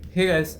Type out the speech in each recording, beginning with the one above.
Hey guys,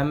I'm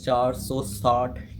460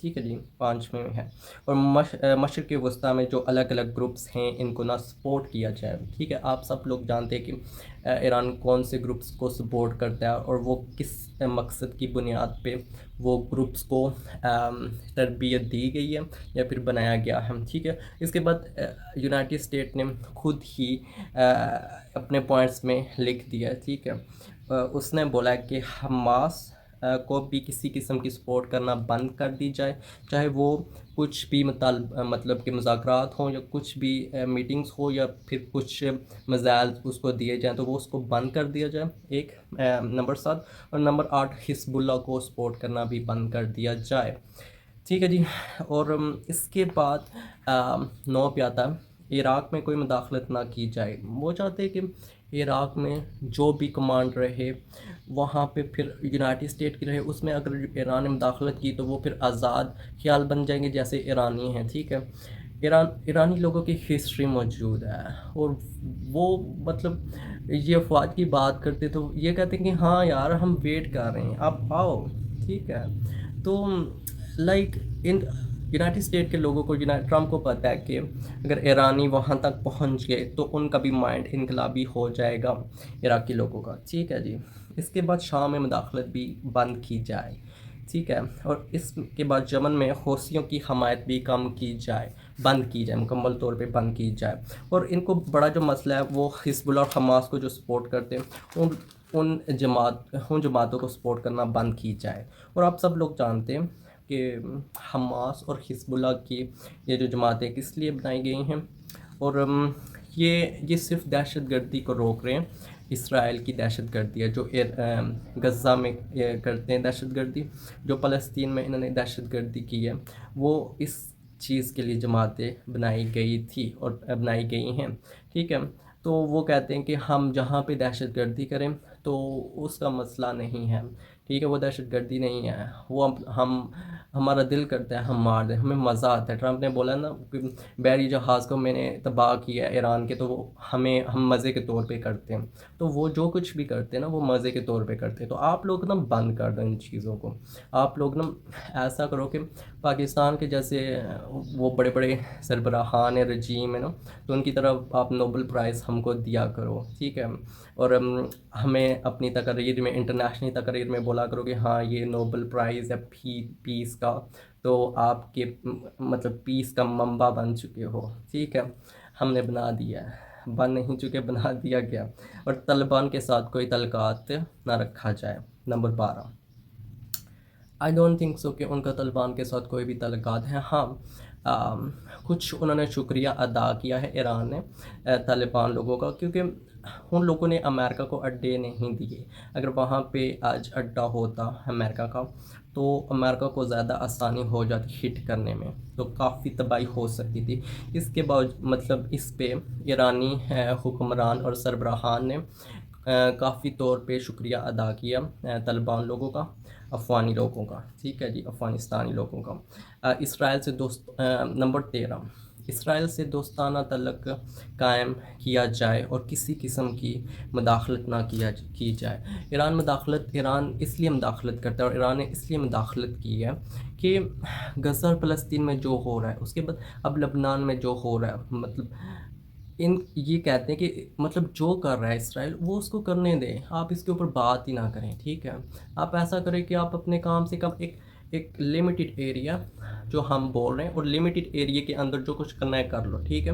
ٹھیک ہے جی، 5ویں میں ہے. اور مشرق وسطیٰ میں جو الگ الگ گروپس ہیں ان کو نہ سپورٹ کیا جائے. ٹھیک ہے، آپ سب لوگ جانتے ہیں کہ ایران کون سے گروپس کو سپورٹ کرتا ہے اور وہ کس مقصد کی بنیاد پہ وہ گروپس کو تربیت دی گئی ہے یا پھر بنایا گیا ہے. ٹھیک ہے، اس کے بعد یونائٹڈ اسٹیٹ نے خود ہی اپنے پوائنٹس میں لکھ دیا. ٹھیک ہے، اس نے بولا کہ حماس کو بھی کسی قسم کی سپورٹ کرنا بند کر دی جائے، چاہے وہ کچھ بھی مطلب کہ مذاکرات ہوں یا کچھ بھی میٹنگز ہو یا پھر کچھ میزائل اس کو دیے جائیں تو وہ اس کو بند کر دیا جائے. ایک نمبر 7. اور نمبر 8 حزب اللہ کو سپورٹ کرنا بھی بند کر دیا جائے. ٹھیک ہے جی. اور اس کے بعد 9 پہ آتا ہے عراق میں کوئی مداخلت نہ کی جائے. وہ چاہتے ہیں کہ عراق میں جو بھی کمانڈ رہے وہاں پہ پھر یونائٹڈ اسٹیٹ کی رہے. اس میں اگر ایران نے مداخلت کی تو وہ پھر آزاد خیال بن جائیں گے جیسے ایرانی ہیں. ٹھیک ہے، ایرانی لوگوں کی ہسٹری موجود ہے اور وہ مطلب یہ افواج کی بات کرتے تو یہ کہتے ہیں کہ ہاں یار ہم ویٹ کر رہے ہیں آپ آؤ. ٹھیک ہے، تو لائک ان یونائٹڈ اسٹیٹ کے لوگوں کو ٹرمپ کو پتہ ہے کہ اگر ایرانی وہاں تک پہنچ گئے تو ان کا بھی مائنڈ انقلابی ہو جائے گا عراقی لوگوں کا. ٹھیک ہے جی. اس کے بعد شام میں مداخلت بھی بند کی جائے. ٹھیک ہے، اور اس کے بعد یمن میں حوثیوں کی حمایت بھی کم کی جائے، بند کی جائے، مکمل طور پہ بند کی جائے. اور ان کو بڑا جو مسئلہ ہے وہ حزب اللہ اور حماس کو جو سپورٹ کرتے ہیں ان جماعتوں کو سپورٹ کرنا بند کی جائے. اور آپ سب لوگ جانتے ہیں کہ حماس اور حزب اللہ کی یہ جو جماعتیں کس لیے بنائی گئی ہیں، اور یہ صرف دہشت گردی کو روک رہے ہیں. اسرائیل کی دہشت گردی ہے جو غزہ میں کرتے ہیں دہشت گردی، جو فلسطین میں انہوں نے دہشت گردی کی ہے، وہ اس چیز کے لیے جماعتیں بنائی گئی تھی اور بنائی گئی ہیں. ٹھیک ہے، تو وہ کہتے ہیں کہ ہم جہاں پہ دہشت گردی کریں تو اس کا مسئلہ نہیں ہے. ٹھیک ہے، وہ دہشت گردی نہیں ہے، وہ ہمارا دل کرتا ہے ہم مار دیں، ہمیں مزہ آتا ہے. ٹرمپ نے بولا نا کہ بحری جہاز کو میں نے تباہ کیا ایران کے تو وہ ہم مزے کے طور پہ کرتے ہیں. تو وہ جو کچھ بھی کرتے ہیں نا وہ مزے کے طور پہ کرتے ہیں. تو آپ لوگ نا بند کر دیں ان چیزوں کو. آپ لوگ نا ایسا کرو کہ پاکستان کے جیسے وہ بڑے بڑے سربراہان رجیم ہے نا تو ان کی طرف آپ نوبل پرائز ہم کو دیا کرو. ٹھیک ہے، اور ہمیں اپنی تقریر میں انٹرنیشنل تقریر میں بولا کرو کہ ہاں یہ نوبل پرائز ہے پیس کا، تو آپ کے مطلب پیس کا منبع بن چکے ہو. ٹھیک ہے، ہم نے بنا دیا ہے، بن نہیں چکے بنا دیا گیا. اور طالبان کے ساتھ کوئی تعلقات نہ رکھا جائے. Number 12. I don't think so کہ ان کا طالبان کے ساتھ کوئی بھی تعلقات ہیں. ہاں کچھ انہوں نے شکریہ ادا کیا ہے ایران نے طالبان لوگوں کا، کیونکہ ان لوگوں نے امریکہ کو اڈے نہیں دیے. اگر وہاں پہ آج اڈا ہوتا امریکہ کا تو امریکہ کو زیادہ آسانی ہو جاتی ہٹ کرنے میں، تو کافی تباہی ہو سکتی تھی. اس کے مطلب اس پہ ایرانی حکمران اور سربراہان نے کافی طور پہ شکریہ ادا کیا طالبان لوگوں کا، افغانی لوگوں کا. ٹھیک ہے جی، افغانستانی لوگوں کا. اسرائیل سے نمبر 13. اسرائیل سے دوستانہ تعلق قائم کیا جائے اور کسی قسم کی مداخلت نہ کی جائے. ایران اس لیے مداخلت کرتا ہے اور ایران نے اس لیے مداخلت کی ہے کہ غزہ اور فلسطین میں جو ہو رہا ہے، اس کے بعد اب لبنان میں جو ہو رہا ہے، مطلب یہ کہتے ہیں کہ مطلب جو کر رہا ہے اسرائیل وہ اس کو کرنے دیں، آپ اس کے اوپر بات ہی نہ کریں. ٹھیک ہے، آپ ایسا کریں کہ آپ اپنے کام سے کم ایک لمیٹڈ ایریا جو ہم بول رہے ہیں اور لمیٹڈ ایریا کے اندر جو کچھ کرنا ہے کر لو. ٹھیک ہے،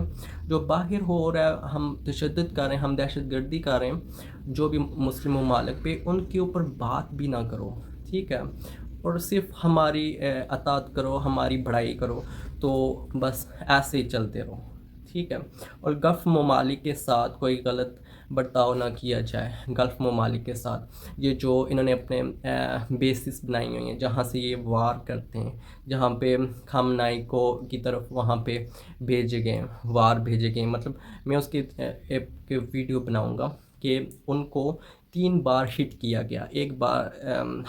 جو باہر ہو رہا ہے ہم تشدد کر رہے ہیں، ہم دہشت گردی کر رہے ہیں جو بھی مسلم ممالک پہ، ان کے اوپر بات بھی نہ کرو. ٹھیک ہے، اور صرف ہماری اطاعت کرو، ہماری بڑائی کرو، تو بس ایسے ہی چلتے رہو. ٹھیک ہے، اور گلف ممالک کے ساتھ کوئی غلط برتاؤ نہ کیا جائے. گلف ممالک کے ساتھ یہ جو انہوں نے اپنے بیسز بنائی ہوئی ہیں جہاں سے یہ وار کرتے ہیں، جہاں پہ خامنائی کو کی طرف وہاں پہ بھیجے گئے وار بھیجے گئے. مطلب میں اس کی ایک ویڈیو بناؤں گا کہ ان کو 3 بار ہٹ کیا گیا، ایک بار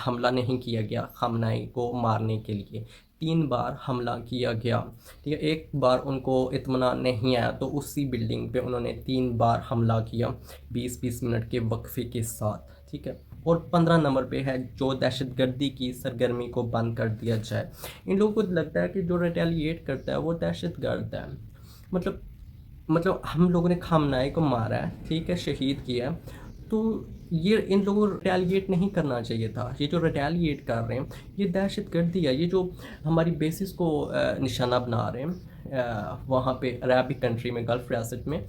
حملہ نہیں کیا گیا خامنائی کو مارنے کے لیے، 3 بار حملہ کیا گیا. ٹھیک ہے، ایک بار ان کو اطمینان نہیں آیا تو اسی بلڈنگ پہ انہوں نے 3 بار حملہ کیا 20-20 منٹ کے وقفے کے ساتھ. ٹھیک ہے، اور 15 نمبر پہ ہے جو دہشت گردی کی سرگرمی کو بند کر دیا جائے. ان لوگوں کو لگتا ہے کہ جو ریٹیلیٹ کرتا ہے وہ دہشت گرد ہے. مطلب ہم لوگوں نے خامنائی کو مارا ہے, ٹھیک ہے, شہید کیا ہے, تو یہ ان لوگوں کو ریٹیلیٹ نہیں کرنا چاہیے تھا. یہ جو ریٹیلیٹ کر رہے ہیں یہ دہشت گردی ہے. یہ جو ہماری بیسز کو نشانہ بنا رہے ہیں وہاں پہ عربی کنٹری میں, گلف ریاست میں,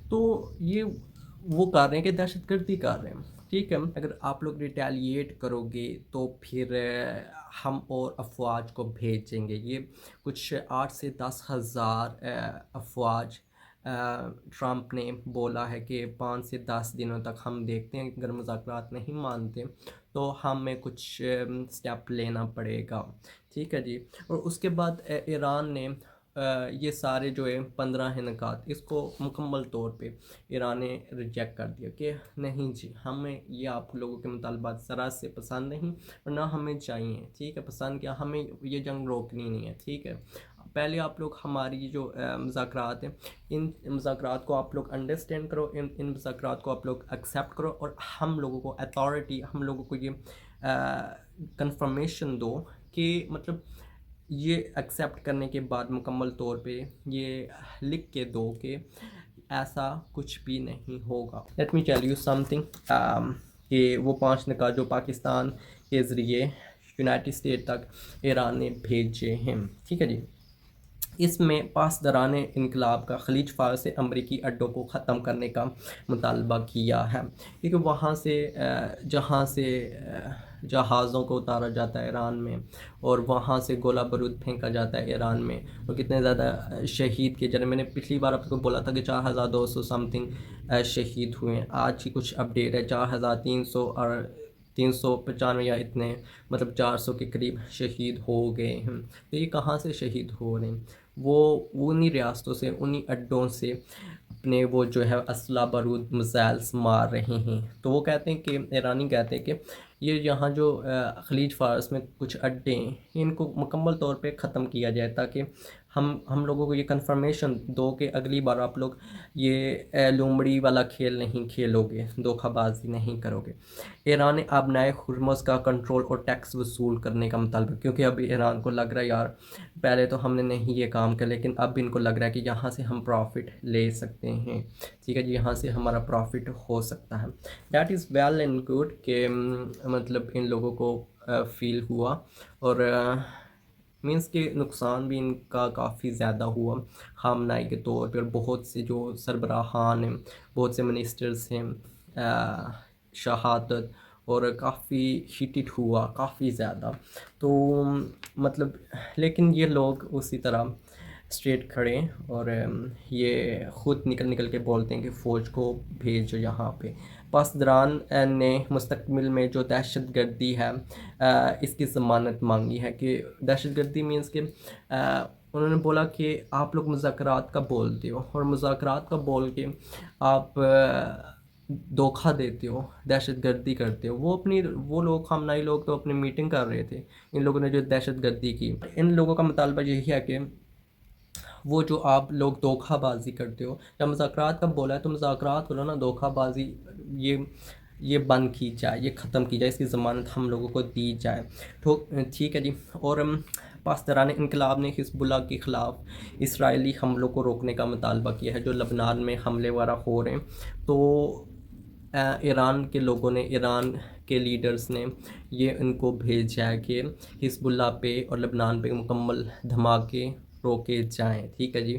تو یہ وہ کر رہے ہیں کہ دہشت گردی کر رہے ہیں. ٹھیک ہے, اگر آپ لوگ ریٹیلیٹ کرو گے تو پھر ہم اور افواج کو بھیجیں گے. یہ کچھ 8 سے 10 ہزار افواج ٹرمپ نے بولا ہے کہ 5 سے 10 دنوں تک ہم دیکھتے ہیں, اگر مذاکرات نہیں مانتے تو ہمیں کچھ سٹیپ لینا پڑے گا. ٹھیک ہے جی. اور اس کے بعد ایران نے یہ سارے جو ہے 15 نکات اس کو مکمل طور پہ ایران نے ریجیکٹ کر دیا کہ نہیں جی, ہمیں یہ آپ لوگوں کے مطالبات ذرا سے پسند نہیں اور نہ ہمیں چاہیے. ٹھیک ہے, پسند کیا, ہمیں یہ جنگ روکنی نہیں ہے. ٹھیک ہے, پہلے آپ لوگ ہماری جو مذاکرات ہیں ان مذاکرات کو آپ لوگ انڈرسٹینڈ کرو, ان مذاکرات کو آپ لوگ ایکسیپٹ کرو, اور ہم لوگوں کو اتھارٹی, ہم لوگوں کو یہ کنفرمیشن دو کہ مطلب یہ ایکسیپٹ کرنے کے بعد مکمل طور پہ یہ لکھ کے دو کہ ایسا کچھ بھی نہیں ہوگا. Let me tell you some thing کہ وہ 5 نکات جو پاکستان کے ذریعے یونائٹڈ اسٹیٹ تک ایران نے بھیجے ہیں. ٹھیک ہے جی. اس میں پاسداران انقلاب کا خلیج فارس سے امریکی اڈوں کو ختم کرنے کا مطالبہ کیا ہے, کیونکہ وہاں سے جہاں سے جہازوں کو اتارا جاتا ہے ایران میں, اور وہاں سے گولہ بارود پھینکا جاتا ہے ایران میں, اور کتنے زیادہ شہید کیے جا رہے ہیں. میں نے پچھلی بار آپ کو بولا تھا کہ 4200 سم تھنگ شہید ہوئے ہیں. آج کی کچھ اپڈیٹ ہے 4300 اور 395 یا اتنے, مطلب 400 کے قریب شہید ہو گئے ہیں. تو یہ کہاں سے شہید ہو رہے ہیں؟ وہ انہی ریاستوں سے, انہی اڈوں سے اپنے وہ جو ہے اسلحہ بارود میزائلس مار رہے ہیں. تو وہ کہتے ہیں کہ ایرانی کہتے ہیں کہ یہ یہاں جو خلیج فارس میں کچھ اڈے ہیں ان کو مکمل طور پہ ختم کیا جائے, تاکہ ہم لوگوں کو یہ کنفرمیشن دو کہ اگلی بار آپ لوگ یہ لومڑی والا کھیل نہیں کھیلو گے, دھوکہ بازی نہیں کرو گے. ایران نے اب نئے ہرمز کا کنٹرول اور ٹیکس وصول کرنے کا مطالبہ, کیونکہ ابھی ایران کو لگ رہا ہے یار پہلے تو ہم نے نہیں یہ کام کیا, لیکن اب ان کو لگ رہا ہے کہ یہاں سے ہم پروفٹ لے سکتے ہیں. ٹھیک ہے جی, یہاں سے ہمارا پروفٹ ہو سکتا ہے. That is well and good کہ مطلب ان لوگوں کو فیل ہوا, اور مینس کہ نقصان بھی ان کا کافی زیادہ ہوا خامنائی کے طور پر. بہت سے جو سربراہان ہیں, بہت سے منسٹرز ہیں, شہادت, اور کافی ہیٹڈ ہوا کافی زیادہ. تو مطلب لیکن یہ لوگ اسی طرح اسٹریٹ کھڑے, اور یہ خود نکل کے بولتے ہیں کہ فوج کو بھیجو یہاں پہ. پاسداران نے مستقبل میں جو دہشت گردی ہے اس کی ضمانت مانگی ہے, کہ دہشت گردی مینس کہ انہوں نے بولا کہ آپ لوگ مذاکرات کا بولتے ہو, اور مذاکرات کا بول کے آپ دھوکہ دیتے ہو, دہشت گردی کرتے ہو. وہ لوگ خامنائی لوگ تو اپنی میٹنگ کر رہے تھے, ان لوگوں نے جو دہشت گردی کی. ان لوگوں کا مطالبہ یہی ہے کہ وہ جو آپ لوگ دھوکہ بازی کرتے ہو, جب مذاکرات کا بولا ہے تو مذاکرات کرو نا, دھوکہ بازی یہ بند کی جائے, یہ ختم کی جائے, اس کی ضمانت ہم لوگوں کو دی جائے. ٹھیک ہے جی. اور پاسداران انقلاب نے حزب اللہ کے خلاف اسرائیلی حملوں کو روکنے کا مطالبہ کیا ہے, جو لبنان میں حملے وغیرہ ہو رہے ہیں. تو ایران کے لوگوں نے, ایران کے لیڈرز نے یہ ان کو بھیجا ہے کہ حزب اللہ پہ اور لبنان پہ مکمل دھماکے روکے جائیں. ٹھیک ہے جی.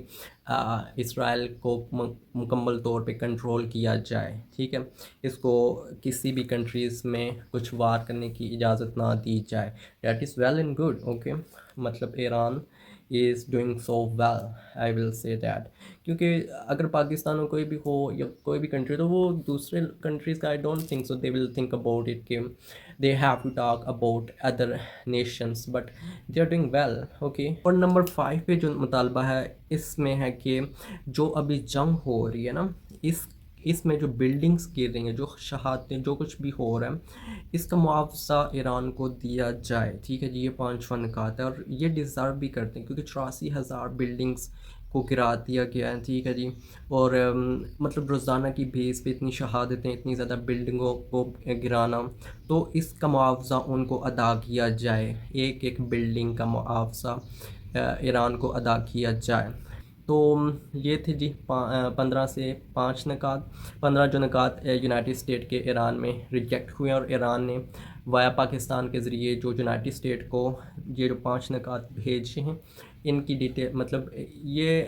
اسرائیل کو مکمل طور پہ کنٹرول کیا جائے. ٹھیک ہے, اس کو کسی بھی کنٹریز میں کچھ وار کرنے کی اجازت نہ دی جائے. That is well and good. Okay, مطلب Iran is doing so well, I will say that. کیونکہ اگر پاکستان میں کوئی بھی ہو یا کوئی بھی کنٹری, تو وہ دوسرے کنٹریز کا I don't think so they will think about it کہ they have to talk about other nations, but they are doing well. okay. اور نمبر 5 پہ جو مطالبہ ہے اس میں ہے کہ جو ابھی جنگ ہو رہی ہے نا, اس میں جو بلڈنگز گر رہی ہیں, جو شہادتیں, جو کچھ بھی ہو رہا ہے, اس کا معاوضہ ایران کو دیا جائے. ٹھیک ہے جی. یہ 5 نکات ہے, اور یہ ڈیزرو بھی کرتے ہیں, کیونکہ 84,000 بلڈنگز کو گرا دیا گیا ہے، ٹھیک ہے جی. اور مطلب روزانہ کی بیس پہ اتنی شہادتیں، اتنی زیادہ بلڈنگوں کو گرانا، تو اس کا معاوضہ ان کو ادا کیا جائے، ایک ایک بلڈنگ کا معاوضہ ایران کو ادا کیا جائے. تو یہ تھے جی 15 سے 5 نکات. 15 جو نکات یونائٹڈ اسٹیٹ کے ایران میں ریجیکٹ ہوئے اور ایران نے وایا پاکستان کے ذریعے جو یونائٹڈ اسٹیٹ کو یہ جو 5 نکات بھیجے ہیں، ان کی ڈیٹیل مطلب یہ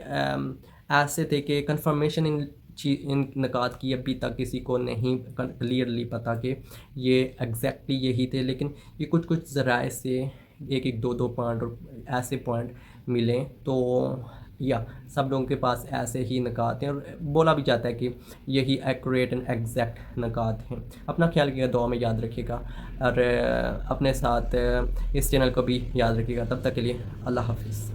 ایسے تھے کہ کنفرمیشن ان نکات کی ابھی تک کسی کو نہیں کلیئرلی پتہ کہ یہ ایگزیکٹلی یہی تھے، لیکن یہ کچھ ذرائع سے ایک ایک دو پوائنٹ اور ایسے پوائنٹ ملیں. تو یا سب لوگوں کے پاس ایسے ہی نکات ہیں اور بولا بھی جاتا ہے کہ یہی ایکوریٹ اینڈ ایگزیکٹ نکات ہیں. اپنا خیال رکھیے گا، دعا میں یاد رکھیے گا، اور اپنے ساتھ اس چینل کو بھی یاد رکھیے گا. تب تک کے لیے اللہ حافظ.